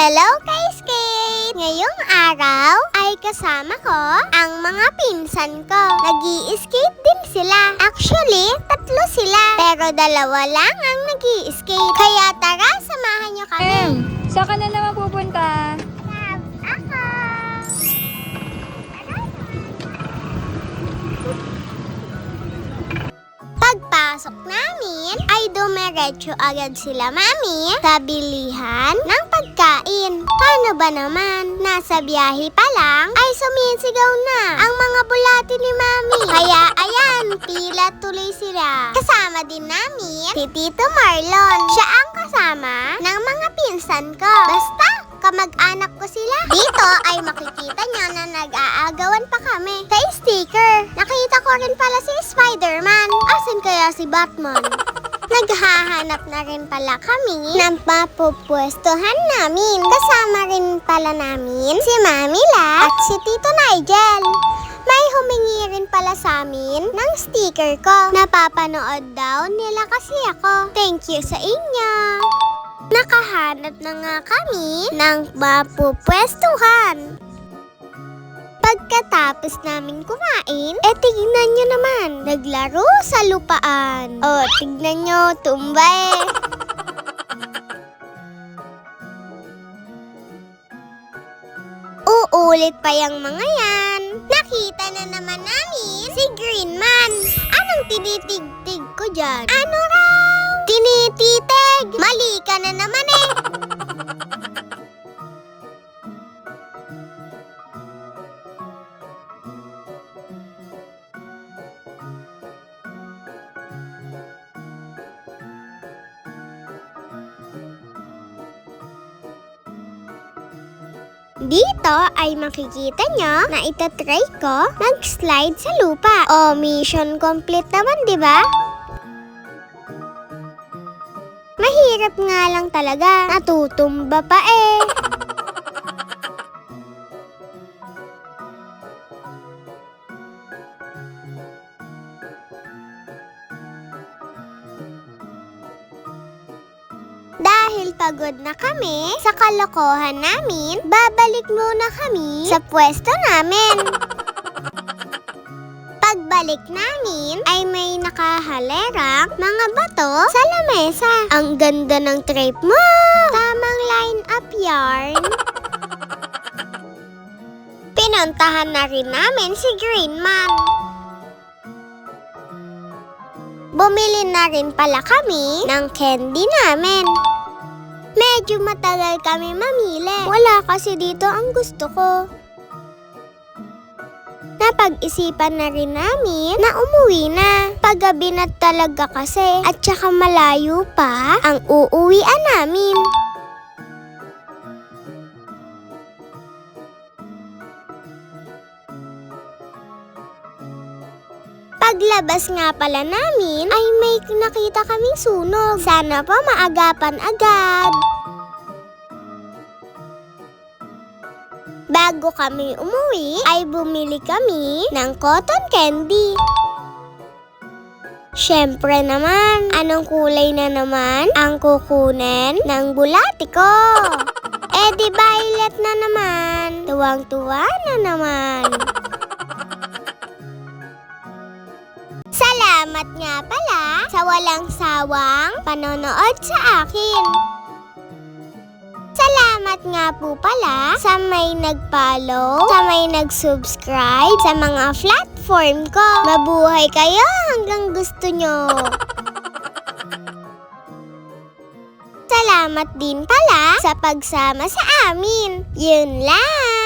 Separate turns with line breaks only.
Hello kay Skate! Ngayong araw ay kasama ko ang mga pinsan ko. Nag-i-skate din sila. Actually, 3 sila. Pero 2 lang ang nag-i-skate. Kaya tara, samahan nyo kami.
Saan ka na naman pupunta?
Ako! Pagpasok namin, ay dumiretso agad sila mami sa bilihan ng pagkain. Paano ba naman? Nasa biyahe pa lang ay sumisigaw na ang mga bulati ni mami. Kaya ayan, pila tuloy sila. Kasama din namin si Tito Marlon. Siya ang kasama ng mga pinsan ko. Basta kamag-anak ko sila. Dito ay makikita nyo na nag-aagawan pa kami sa sticker. Nakita ko rin pala si Spider-Man. Asan kaya si Batman? Naghahanap na rin pala kami ng mapupwestuhan namin. Kasama rin pala namin si Mami La at si Tito Nigel. May humingi rin pala sa amin ng sticker ko. Napapanood daw nila kasi ako. Thank you sa inyo. Nakahanap na nga kami ng mapupwestuhan. Pagkatapos namin kumain, tignan nyo naman, naglaro sa lupaan. Tignan nyo, tumba Uulit pa yung mga yan. Nakita na naman namin si Green Man. Anong tinitig-tig ko dyan? Ano raw? Tinititig! Mali ka na naman Dito ay makikita nyo na itatry ko mag-slide sa lupa. Mission complete naman, di ba? Mahirap nga lang talaga. Natutumba pa Dahil pagod na kami sa kalokohan namin, babalik muna kami sa pwesto namin. Pagbalik namin ay may nakahalerang mga bato sa lamesa. Ang ganda ng trip mo! Tamang line-up yarn. Pinuntahan na rin namin si Green Man. Bumili na rin pala kami ng candy namin. Medyo matagal kami mamili. Wala kasi dito ang gusto ko. Napag-isipan na rin namin na umuwi na. Paggabi na talaga kasi at saka malayo pa ang uuwian namin. Paglabas nga pala namin ay may nakita kaming sunog. Sana po maagapan agad. Bago kami umuwi ay bumili kami ng cotton candy. Syempre naman, anong kulay na naman ang kukunin ng bulati ko? Di violet na naman. Tuwang-tuwa na naman. Salamat nga pala sa walang sawang panonood sa akin. Salamat nga po pala sa may nag-follow, sa may nag-subscribe sa mga platform ko. Mabuhay kayo hanggang gusto nyo. Salamat din pala sa pagsama sa amin. Yun lang.